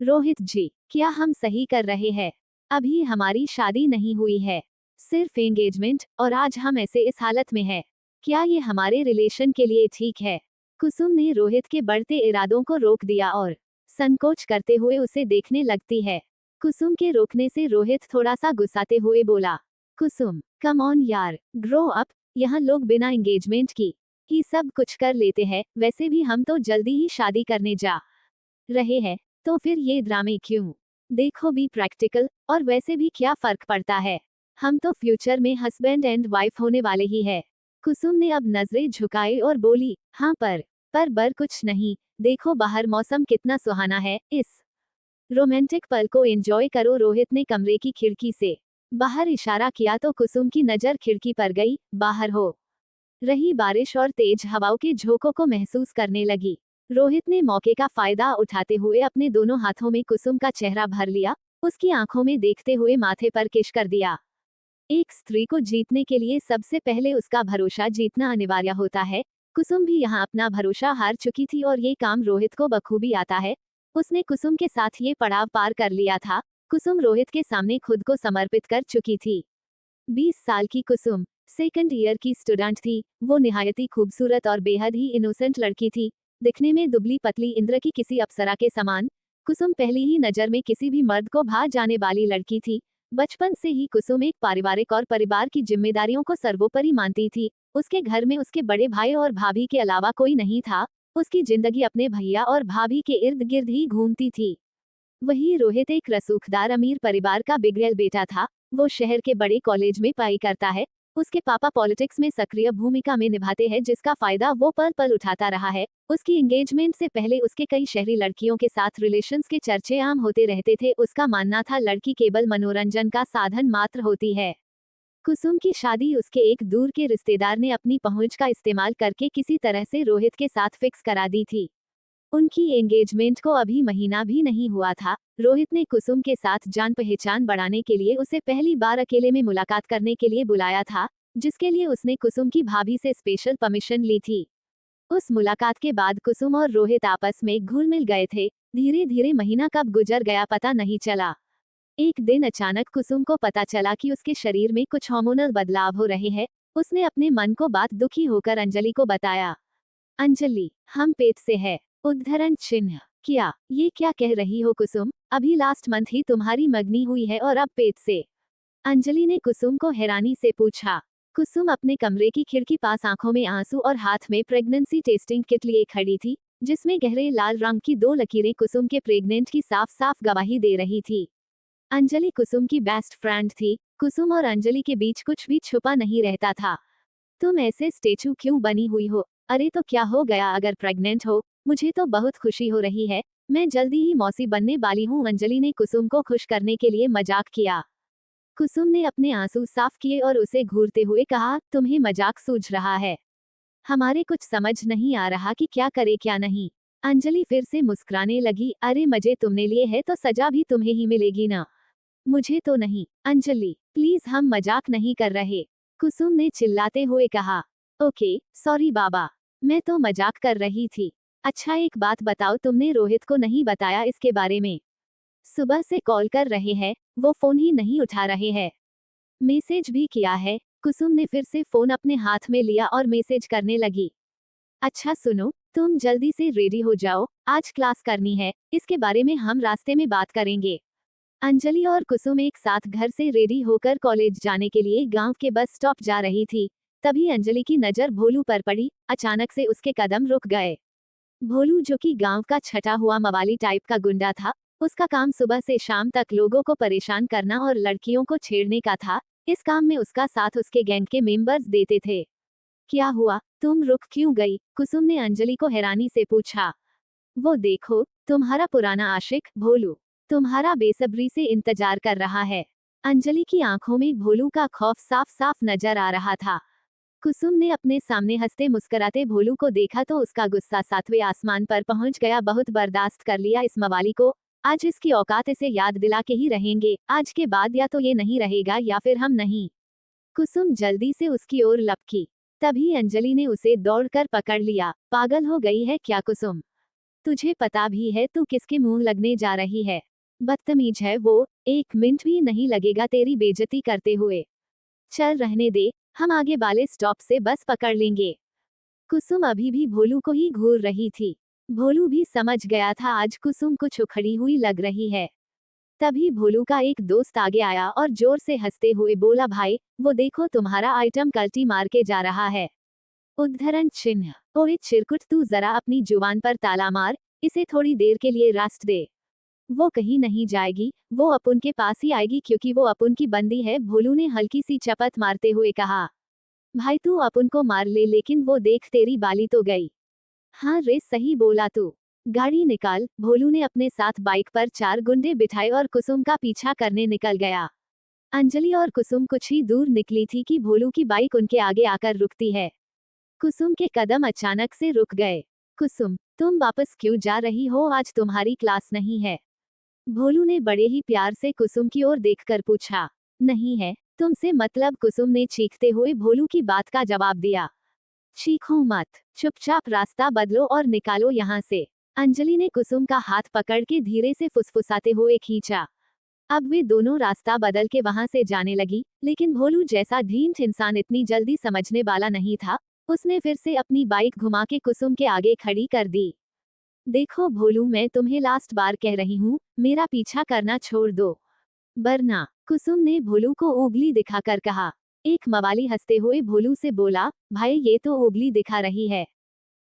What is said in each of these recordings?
रोहित जी, क्या हम सही कर रहे हैं? अभी हमारी शादी नहीं हुई है, सिर्फ एंगेजमेंट, और आज हम ऐसे इस हालत में हैं। क्या ये हमारे रिलेशन के लिए ठीक है? कुसुम ने रोहित के बढ़ते इरादों को रोक दिया और संकोच करते हुए उसे देखने लगती है। कुसुम के रोकने से रोहित थोड़ा सा गुस्साते हुए बोला, कुसुम, कम ऑन यार, ग्रो अप। यहाँ लोग बिना एंगेजमेंट की ही सब कुछ कर लेते हैं, वैसे भी हम तो जल्दी ही शादी करने जा रहे हैं, तो फिर ये ड्रामे क्यों? देखो, बी प्रैक्टिकल, और वैसे भी क्या फर्क पड़ता है? हम तो फ्यूचर में हस्बैंड एंड वाइफ होने वाले ही है। कुसुम ने अब नजरें झुकाई और बोली, हाँ पर कुछ नहीं। देखो बाहर मौसम कितना सुहाना है, इस रोमांटिक पल को एंजॉय करो। रोहित ने कमरे की खिड़की से बाहर इशारा किया तो कुसुम की नजर खिड़की पर गई। बाहर हो रही बारिश और तेज हवाओं के झोंकों को महसूस करने लगी। रोहित ने मौके का फायदा उठाते हुए अपने दोनों हाथों में कुसुम का चेहरा भर लिया, उसकी आंखों में देखते हुए माथे पर किस कर दिया। एक स्त्री को जीतने के लिए सबसे पहले उसका भरोसा जीतना अनिवार्य होता है। कुसुम भी यहाँ अपना भरोसा हार चुकी थी और ये काम रोहित को बखूबी आता है। उसने कुसुम के साथ ये पड़ाव पार कर लिया था। कुसुम रोहित के सामने खुद को समर्पित कर चुकी थी। 20 साल की कुसुम सेकंड ईयर की स्टूडेंट थी। वो निहायत ही खूबसूरत और बेहद ही इनोसेंट लड़की थी, दिखने में दुबली पतली इंद्र की किसी अप्सरा के समान। कुसुम पहली ही नजर में किसी भी मर्द को भा जाने वाली लड़की थी। बचपन से ही कुसुम एक पारिवारिक और परिवार की जिम्मेदारियों को सर्वोपरि मानती थी। उसके घर में उसके बड़े भाई और भाभी के अलावा कोई नहीं था। उसकी जिंदगी अपने भैया और भाभी के इर्द गिर्द ही घूमती थी। वही रोहित एक रसूखदार अमीर परिवार का बिगड़ैल बेटा था। वो शहर के बड़े कॉलेज में पढ़ाई करता है। उसके पापा पॉलिटिक्स में सक्रिय भूमिका में निभाते हैं, जिसका फायदा वो पल पल उठाता रहा है। उसकी एंगेजमेंट से पहले उसके कई शहरी लड़कियों के साथ रिलेशंस के चर्चे आम होते रहते थे। उसका मानना था लड़की केवल मनोरंजन का साधन मात्र होती है। कुसुम की शादी उसके एक दूर के रिश्तेदार ने अपनी पहुंच का इस्तेमाल करके किसी तरह से रोहित के साथ फिक्स करा दी थी। उनकी एंगेजमेंट को अभी महीना भी नहीं हुआ था। रोहित ने कुसुम के साथ जान पहचान बढ़ाने के लिए उसे पहली बार अकेले में मुलाकात करने के लिए बुलाया था, जिसके लिए उसने कुसुम की भाभी से स्पेशल परमिशन ली थी। उस मुलाकात के बाद कुसुम और रोहित आपस में घुल मिल गए थे। धीरे धीरे महीना कब गुजर गया पता नहीं चला। एक दिन अचानक कुसुम को पता चला कि उसके शरीर में कुछ हार्मोनल बदलाव हो रहे हैं। उसने अपने मन को बात दुखी होकर अंजलि को बताया। अंजलि, हम पेट से है। उद्धरण चिन्ह। क्या ये क्या कह रही हो कुसुम? अभी लास्ट मंथ ही तुम्हारी मगनी हुई है और अब पेट से? अंजलि ने कुसुम को हैरानी से पूछा। कुसुम अपने कमरे की खिड़की पास आंखों में आंसू और हाथ में प्रेगनेंसी टेस्टिंग किट लिए खड़ी थी, जिसमें गहरे लाल रंग की 2 लकीरें कुसुम के प्रेग्नेंट की साफ साफ गवाही दे रही थी। अंजलि कुसुम की बेस्ट फ्रेंड थी। कुसुम और अंजलि के बीच कुछ भी छुपा नहीं रहता था। तुम ऐसे स्टेचू क्यों बनी हुई हो? अरे तो क्या हो गया अगर प्रेग्नेंट हो? मुझे तो बहुत खुशी हो रही है। मैं जल्दी ही मौसी बनने वाली हूँ। अंजलि ने कुसुम को खुश करने के लिए मजाक किया। कुसुम ने अपने आंसू साफ किए और उसे घूरते हुए कहा, तुम्हें मजाक सूझ रहा है? हमारे कुछ समझ नहीं आ रहा कि क्या करे क्या नहीं। अंजलि फिर से मुस्कुराने लगी। अरे मजे तुमने लिए है तो सजा भी तुम्हें ही मिलेगी ना। मुझे तो नहीं। अंजलि, प्लीज, हम मजाक नहीं कर रहे। कुसुम ने चिल्लाते हुए कहा। ओके, सॉरी बाबा, मैं तो मजाक कर रही थी। अच्छा एक बात बताओ, तुमने रोहित को नहीं बताया इसके बारे में? सुबह से कॉल कर रहे हैं, वो फोन ही नहीं उठा रहे हैं। मैसेज भी किया है। कुसुम ने फिर से फोन अपने हाथ में लिया और मैसेज करने लगी। अच्छा सुनो, तुम जल्दी से रेडी हो जाओ, आज क्लास करनी है, इसके बारे में हम रास्ते में बात करेंगे। अंजलि और कुसुम एक साथ घर से रेडी होकर कॉलेज जाने के लिए गांव के बस स्टॉप जा रही थी। तभी अंजलि की नजर भोलू पर पड़ी। अचानक से उसके कदम रुक गए। भोलू, जो कि गांव का छटा हुआ मवाली टाइप का गुंडा था, उसका काम सुबह से शाम तक लोगों को परेशान करना और लड़कियों को छेड़ने का था। इस काम में उसका साथ उसके गैंग के मेंबर्स देते थे। क्या हुआ, तुम रुक क्यों गई? कुसुम ने अंजलि को हैरानी से पूछा। वो देखो, तुम्हारा पुराना आशिक भोलू तुम्हारा बेसब्री से इंतजार कर रहा है। अंजलि की आंखों में भोलू का खौफ साफ साफ नजर आ रहा था। कुसुम ने अपने सामने हंसते मुस्कुराते भोलू को देखा तो उसका गुस्सा 7वें आसमान पर पहुंच गया। बहुत बर्दाश्त कर लिया इस मवाली को। आज इसकी औकात इसे याद दिला के ही रहेंगे। आज के बाद या तो ये नहीं रहेगा या फिर हम नहीं। कुसुम जल्दी से उसकी ओर लपकी। तभी अंजलि ने उसे दौड़कर पकड़ लिया। पागल हो गई है क्या कुसुम? तुझे पता भी है तू किसके मुंह लगने जा रही है। बदतमीज है वो, 1 मिनट भी नहीं लगेगा तेरी बेइज्जती करते हुए। चल रहने दे, हम आगे वाले स्टॉप से बस पकड़ लेंगे। कुसुम अभी भी भोलू को ही घूर रही थी। भोलू भी समझ गया था आज कुसुम कुछ उखड़ी हुई लग रही है। तभी भोलू का एक दोस्त आगे आया और जोर से हंसते हुए बोला, भाई वो देखो तुम्हारा आइटम कल्टी मार के जा रहा है। उद्धरण चिन्ह। ओए चिरकुट, तू जरा अपनी जुबान पर ताला मार, इसे थोड़ी देर के लिए रेस्ट दे। वो कहीं नहीं जाएगी, वो अपुन के पास ही आएगी क्योंकि वो अपुन की बंदी है। भोलू ने हल्की सी चपत मारते हुए कहा। भाई तू अपुन को मार ले, लेकिन वो देख तेरी बाली तो गई। हाँ रे, सही बोला तू। गाड़ी निकाल। भोलू ने अपने साथ बाइक पर 4 गुंडे बिठाए और कुसुम का पीछा करने निकल गया। अंजलि और कुसुम कुछ ही दूर निकली थी कि भोलू की बाइक उनके आगे आकर रुकती है। कुसुम के कदम अचानक से रुक गए। कुसुम, तुम वापस क्यों जा रही हो? आज तुम्हारी क्लास नहीं है। भोलू ने बड़े ही प्यार से कुसुम की ओर देखकर पूछा। नहीं है, तुमसे मतलब, कुसुम ने चीखते हुए भोलू की बात का जवाब दिया। चीखो मत, चुपचाप रास्ता बदलो और निकालो यहाँ से। अंजलि ने कुसुम का हाथ पकड़ के धीरे से फुसफुसाते हुए खींचा। अब वे दोनों रास्ता बदल के वहां से जाने लगी, लेकिन भोलू जैसा ढीठ इंसान इतनी जल्दी समझने वाला नहीं था। उसने फिर से अपनी बाइक घुमा के कुसुम के आगे खड़ी कर दी। देखो भोलू, मैं तुम्हें लास्ट बार कह रही हूँ, मेरा पीछा करना छोड़ दो, वरना। कुसुम ने भोलू को उंगली दिखाकर कहा। एक मवाली हंसते हुए भोलू से बोला, भाई ये तो उंगली दिखा रही है,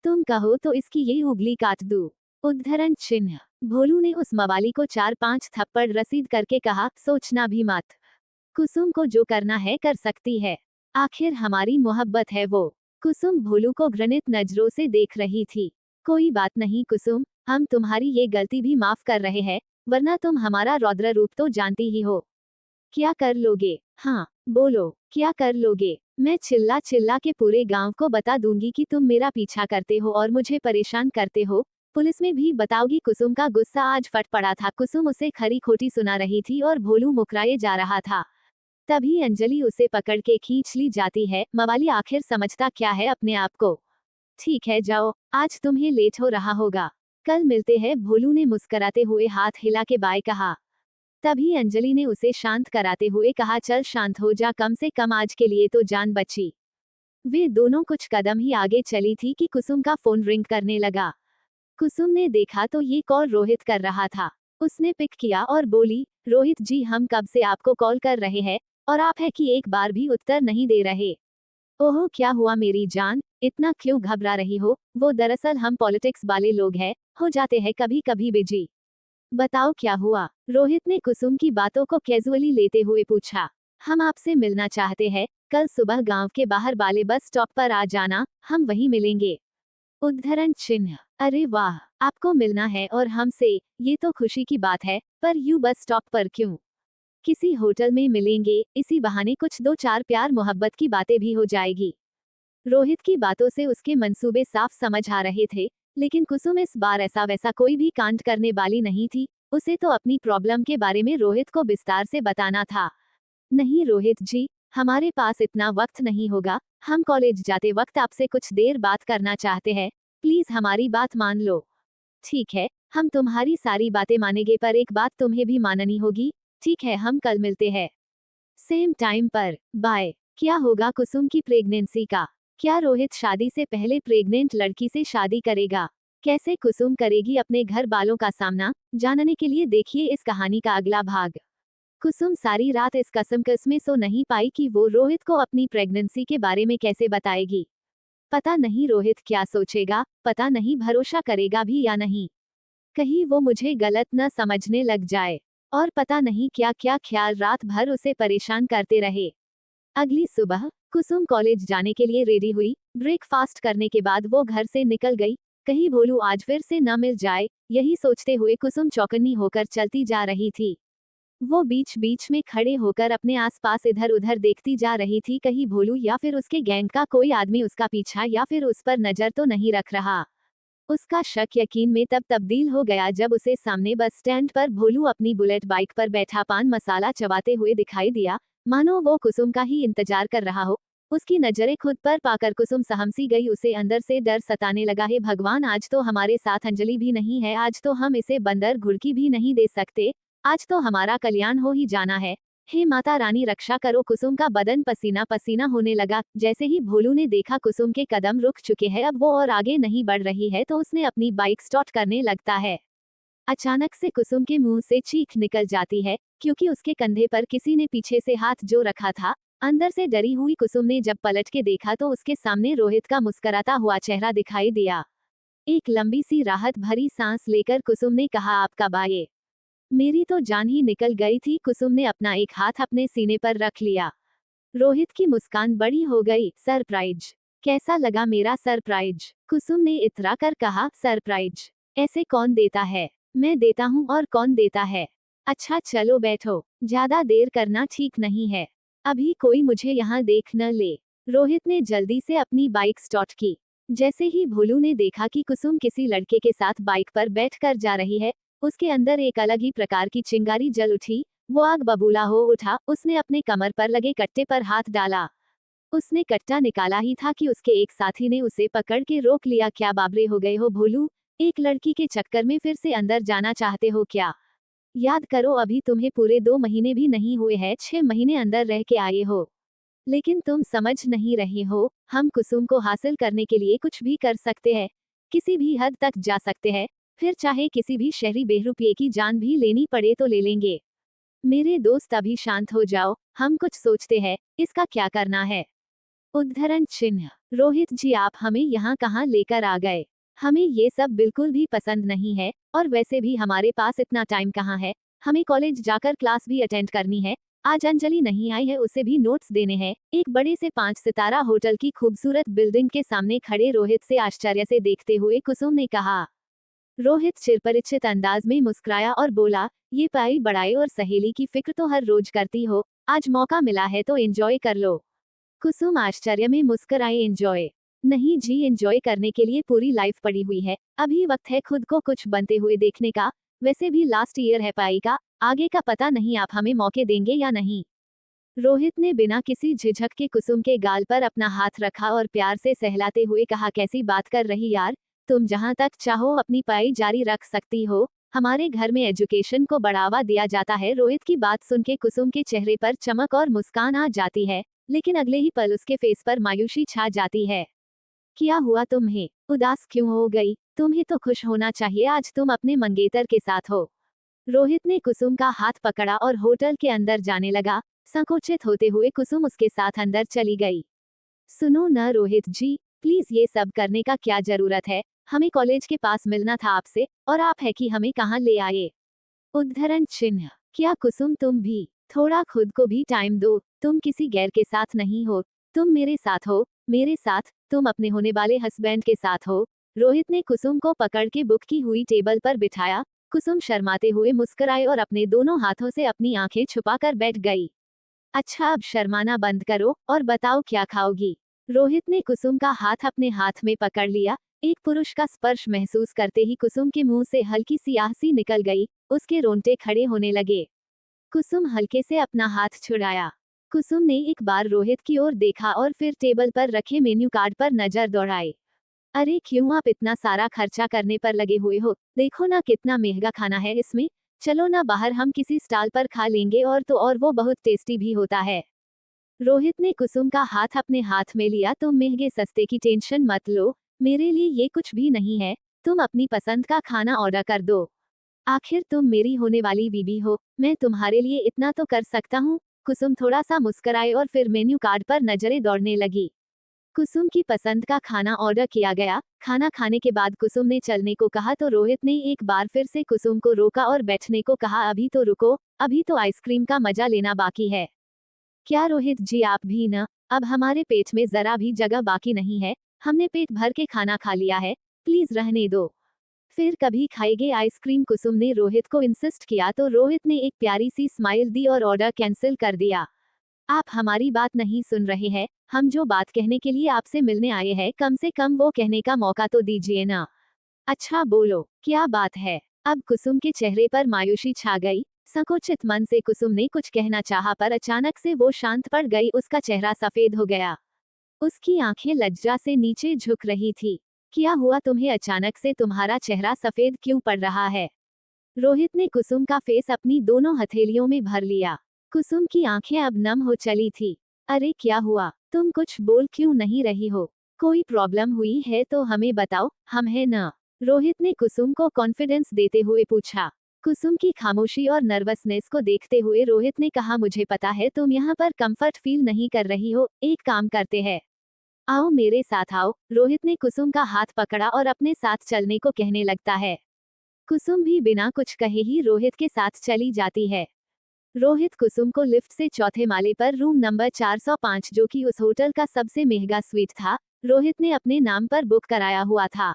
तुम कहो तो इसकी ये उंगली काट दूं। उद्धरण चिन्ह। भोलू ने उस मवाली को 4-5 थप्पड़ रसीद करके कहा, सोचना भी मत। कुसुम को जो करना है कर सकती है, आखिर हमारी मोहब्बत है वो। कुसुम भोलू को घृणित नजरों से देख रही थी। कोई बात नहीं कुसुम, हम तुम्हारी ये गलती भी माफ कर रहे हैं, वरना तुम हमारा रौद्र रूप तो जानती ही हो। क्या कर लोगे? हाँ, बोलो, क्या कर लोगे? मैं चिल्ला चिल्ला के पूरे गांव को बता दूंगी कि तुम मेरा पीछा करते हो और मुझे परेशान करते हो। पुलिस में भी बताओगी। कुसुम का गुस्सा आज फट पड़ा था। कुसुम उसे खरी खोटी सुना रही थी और भोलू मुकराए जा रहा था। तभी अंजलि उसे पकड़ के खींच ली जाती है। मवाली आखिर समझता क्या है अपने आप को। ठीक है जाओ, आज तुम्हें लेट हो रहा होगा, कल मिलते हैं। भोलू ने मुस्कुराते हुए हाथ हिला के बाय कहा। तभी अंजलि ने उसे शांत कराते हुए कहा, चल शांत हो जा, कम से कम आज के लिए तो जान बची। वे दोनों कुछ कदम ही आगे चली थी कि कुसुम का फोन रिंग करने लगा। कुसुम ने देखा तो ये कॉल रोहित कर रहा था। उसने पिक किया और बोली, रोहित जी, हम कब से आपको कॉल कर रहे हैं और आप है कि एक बार भी उत्तर नहीं दे रहे। ओहो, क्या हुआ मेरी जान, इतना क्यों घबरा रही हो? वो दरअसल हम पॉलिटिक्स वाले लोग हैं, हो जाते हैं कभी कभी बिजी। बताओ क्या हुआ? रोहित ने कुसुम की बातों को कैजुअली लेते हुए पूछा। हम आपसे मिलना चाहते हैं, कल सुबह गांव के बाहर वाले बस स्टॉप पर आ जाना, हम वहीं मिलेंगे। उद्धरण चिन्ह। अरे वाह, आपको मिलना है और हमसे, ये तो खुशी की बात है, पर यूं बस स्टॉप पर क्यों? किसी होटल में मिलेंगे, इसी बहाने कुछ 2-4 प्यार मोहब्बत की बातें भी हो जाएगी। रोहित की बातों से उसके मंसूबे साफ समझ आ रहे थे, लेकिन कुसुम इस बार ऐसा वैसा कोई भी कांड करने वाली नहीं थी। उसे तो अपनी प्रॉब्लम के बारे में रोहित को विस्तार से बताना था। नहीं रोहित जी, हमारे पास इतना वक्त नहीं होगा, हम कॉलेज जाते वक्त आपसे कुछ देर बात करना चाहते हैं, प्लीज हमारी बात मान लो। ठीक है, हम तुम्हारी सारी बातें मानेंगे, पर एक बात तुम्हें भी माननी होगी। ठीक है, हम कल मिलते हैं, सेम टाइम पर, बाय। क्या होगा कुसुम की प्रेगनेंसी का? क्या रोहित शादी से पहले प्रेग्नेंट लड़की से शादी करेगा? कैसे कुसुम करेगी अपने घर वालों का सामना? जानने के लिए देखिए इस कहानी का अगला भाग। कुसुम सारी रात इस कसम में सो नहीं पाई कि वो रोहित को अपनी प्रेगनेंसी के बारे में कैसे बताएगी। पता नहीं रोहित क्या सोचेगा, पता नहीं भरोसा करेगा भी या नहीं, कहीं वो मुझे गलत न समझने लग जाए, और पता नहीं क्या क्या ख्याल रात भर उसे परेशान करते रहे। अगली सुबह कुसुम कॉलेज जाने के लिए रेडी हुई। ब्रेकफास्ट करने के बाद वो घर से निकल गई, कहीं भोलू आज फिर से न मिल जाए, यही सोचते हुए कुसुम चौकन्नी होकर चलती जा रही थी। वो बीच बीच में खड़े होकर अपने आसपास इधर उधर देखती जा रही थी, कहीं भोलू या फिर उसके गैंग का कोई आदमी उसका पीछा या फिर उस पर नजर तो नहीं रख रहा। उसका शक यकीन में तब तब्दील हो गया जब उसे सामने बस स्टैंड पर भोलू अपनी बुलेट बाइक पर बैठा पान मसाला चबाते हुए दिखाई दिया, मानो वो कुसुम का ही इंतजार कर रहा हो। उसकी नजरें खुद पर पाकर कुसुम सहम सी गई। उसे अंदर से डर सताने लगा। हे भगवान, आज तो हमारे साथ अंजलि भी नहीं है, आज तो हम इसे बंदर घुड़की भी नहीं दे सकते, आज तो हमारा कल्याण हो ही जाना है। हे माता रानी, रक्षा करो। कुसुम का बदन पसीना पसीना होने लगा। जैसे ही भोलू ने देखा कुसुम के कदम रुक चुके हैं, अब वो और आगे नहीं बढ़ रही है, तो उसने अपनी बाइक स्टार्ट करने लगता है। अचानक से कुसुम के मुंह से चीख निकल जाती है, क्योंकि उसके कंधे पर किसी ने पीछे से हाथ जो रखा था। अंदर से डरी हुई कुसुम ने जब पलट के देखा तो उसके सामने रोहित का मुस्कुराता हुआ चेहरा दिखाई दिया। एक लंबी सी राहत भरी सांस लेकर कुसुम ने कहा, आपका बाये, मेरी तो जान ही निकल गई थी। कुसुम ने अपना एक हाथ अपने सीने पर रख लिया। रोहित की मुस्कान बड़ी हो गई। सरप्राइज, कैसा लगा मेरा सरप्राइज? कुसुम ने इतरा कर कहा, सरप्राइज ऐसे कौन देता है? मैं देता हूँ। और कौन देता है? अच्छा चलो बैठो, ज्यादा देर करना ठीक नहीं है, अभी कोई मुझे यहाँ देख न ले। रोहित ने जल्दी से अपनी बाइक स्टार्ट की। जैसे ही भोलू ने देखा कि कुसुम किसी लड़के के साथ बाइक पर बैठकर जा रही है, उसके अंदर एक अलग ही प्रकार की चिंगारी जल उठी। वो आग बबूला हो उठा। उसने अपने कमर पर लगे कट्टे पर हाथ डाला। उसने कट्टा निकाला ही था कि उसके एक साथी ने उसे पकड़ के रोक लिया। क्या बाबरे हो गए हो भोलू? एक लड़की के चक्कर में फिर से अंदर जाना चाहते हो क्या? याद करो, अभी तुम्हें पूरे 2 महीने भी नहीं हुए हैं, 6 महीने अंदर रह के आए हो। लेकिन तुम समझ नहीं रहे हो, हम कुसुम को हासिल करने के लिए कुछ भी कर सकते हैं, किसी भी हद तक जा सकते हैं, फिर चाहे किसी भी शहरी बेरुपये की जान भी लेनी पड़े तो ले लेंगे। मेरे दोस्त अभी शांत हो जाओ, हम कुछ सोचते हैं, इसका क्या करना है। उद्धरण चिन्ह। रोहित जी, आप हमें यहाँ कहाँ लेकर आ गए? हमें ये सब बिल्कुल भी पसंद नहीं है, और वैसे भी हमारे पास इतना टाइम कहाँ है, हमें कॉलेज जाकर क्लास भी अटेंड करनी है। आज अंजलि नहीं आई है, उसे भी नोट्स देने हैं। एक बड़े से 5 सितारा होटल की खूबसूरत बिल्डिंग के सामने खड़े रोहित से आश्चर्य से देखते हुए कुसुम ने कहा। रोहित चिरपरिचित अंदाज में मुस्कुराया और बोला, ये पाई बड़ाई और सहेली की फिक्र तो हर रोज करती हो, आज मौका मिला है तो एंजॉय कर लो। कुसुम आश्चर्य में मुस्कुराए, एंजॉय? नहीं जी, एंजॉय करने के लिए पूरी लाइफ पड़ी हुई है, अभी वक्त है खुद को कुछ बनते हुए देखने का। वैसे भी लास्ट ईयर है पाई का, आगे का पता नहीं, आप हमें मौके देंगे या नहीं। रोहित ने बिना किसी झिझक के कुसुम के गाल पर अपना हाथ रखा और प्यार से सहलाते हुए कहा, कैसी बात कर रही यार, तुम जहां तक चाहो अपनी पढ़ाई जारी रख सकती हो, हमारे घर में एजुकेशन को बढ़ावा दिया जाता है। रोहित की बात सुन के कुसुम के चेहरे पर चमक और मुस्कान आ जाती है, लेकिन अगले ही पल उसके फेस पर मायूसी छा जाती है। क्या हुआ, तुम्हें उदास क्यों हो गई? तुम्हें तो खुश होना चाहिए, आज तुम अपने मंगेतर के साथ हो। रोहित ने कुसुम का हाथ पकड़ा और होटल के अंदर जाने लगा। संकोचित होते हुए कुसुम उसके साथ अंदर चली गई। सुनो न रोहित जी, प्लीज ये सब करने का क्या जरूरत है? हमें कॉलेज के पास मिलना था आपसे, और आप है कि हमें कहाँ ले आए। उद्धरण चिन्ह। क्या कुसुम, तुम भी थोड़ा खुद को भी टाइम दो, तुम किसी गैर के साथ नहीं हो, तुम मेरे साथ हो, मेरे साथ, तुम अपने होने वाले हस्बैंड के साथ हो। रोहित ने कुसुम को पकड़ के बुक की हुई टेबल पर बिठाया। कुसुम शर्माते हुए मुस्कुराए और अपने दोनों हाथों से अपनी आंखें छुपाकर बैठ गई। अच्छा, अब शर्माना बंद करो और बताओ क्या खाओगी। रोहित ने कुसुम का हाथ अपने हाथ में पकड़ लिया। एक पुरुष का स्पर्श महसूस करते ही कुसुम के मुंह से हल्की सी आह सी निकल गई, उसके रोंगटे खड़े होने लगे। कुसुम हल्के से अपना हाथ छुड़ाया। कुसुम ने एक बार रोहित की ओर देखा और फिर टेबल पर रखे मेन्यू कार्ड पर नजर दौड़ाई। अरे क्यों आप इतना सारा खर्चा करने पर लगे हुए हो? देखो ना कितना महंगा खाना है इसमें। चलो ना बाहर हम किसी स्टॉल पर खा लेंगे, और तो और वो बहुत टेस्टी भी होता है। रोहित ने कुसुम का हाथ अपने हाथ में लिया। तुम महंगे सस्ते की टेंशन मत लो, मेरे लिए ये कुछ भी नहीं है, तुम अपनी पसंद का खाना ऑर्डर कर दो। आखिर तुम मेरी होने वाली बीबी हो, मैं तुम्हारे लिए इतना तो कर सकता हूँ। कुसुम थोड़ा सा मुस्कुराए और फिर मेन्यू कार्ड पर नजरें दौड़ने लगी। कुसुम की पसंद का खाना ऑर्डर किया गया। खाना खाने के बाद कुसुम ने चलने को कहा तो रोहित ने एक बार फिर से कुसुम को रोका और बैठने को कहा। अभी तो रुको, अभी तो आइसक्रीम का मजा लेना बाकी है। क्या रोहित जी, आप भी न, अब हमारे पेट में जरा भी जगह बाकी नहीं है, हमने पेट भर के खाना खा लिया है, प्लीज रहने दो, फिर कभी खाएंगे आइसक्रीम। कुसुम ने रोहित को इंसिस्ट किया तो रोहित ने एक प्यारी सी स्माइल दी और ऑर्डर कैंसिल कर दिया। आप हमारी बात नहीं सुन रहे हैं, हम जो बात कहने के लिए आपसे मिलने आए हैं, कम से कम वो कहने का मौका तो दीजिए ना। अच्छा बोलो, क्या बात है? अब कुसुम के चेहरे पर मायूसी छा गई। संकुचित मन से कुसुम ने कुछ कहना चाहा पर अचानक से वो शांत पड़ गई, उसका चेहरा सफेद हो गया। उसकी आंखें लज्जा से नीचे झुक रही थी। क्या हुआ तुम्हें, अचानक से तुम्हारा चेहरा सफेद क्यों पड़ रहा है? रोहित ने कुसुम का फेस अपनी दोनों हथेलियों में भर लिया। कुसुम की आंखें अब नम हो चली थी। अरे क्या हुआ, तुम कुछ बोल क्यों नहीं रही हो? कोई प्रॉब्लम हुई है तो हमें बताओ, हम हैं ना? रोहित ने कुसुम को कॉन्फिडेंस देते हुए पूछा। कुसुम की खामोशी और नर्वसनेस को देखते हुए रोहित ने कहा, मुझे पता है तुम यहाँ पर कंफर्ट फील नहीं कर रही हो, एक काम करते हैं, आओ मेरे साथ आओ। रोहित ने कुसुम का हाथ पकड़ा और अपने साथ चलने को कहने लगता है। कुसुम भी बिना कुछ कहे ही रोहित के साथ चली जाती है। रोहित कुसुम को लिफ्ट से चौथे माले पर रूम नंबर 405, जो कि उस होटल का सबसे महंगा स्वीट था, रोहित ने अपने नाम पर बुक कराया हुआ था।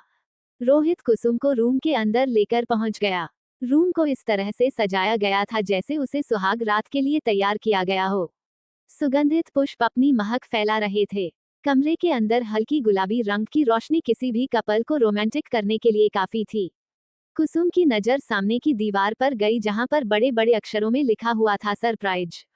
रोहित कुसुम को रूम के अंदर लेकर पहुंच गया। रूम को इस तरह से सजाया गया था जैसे उसे सुहाग रात के लिए तैयार किया गया हो। सुगंधित पुष्प अपनी महक फैला रहे थे। कमरे के अंदर हल्की गुलाबी रंग की रोशनी किसी भी कपल को रोमांटिक करने के लिए काफी थी। कुसुम की नजर सामने की दीवार पर गई जहां पर बड़े बड़े अक्षरों में लिखा हुआ था सरप्राइज।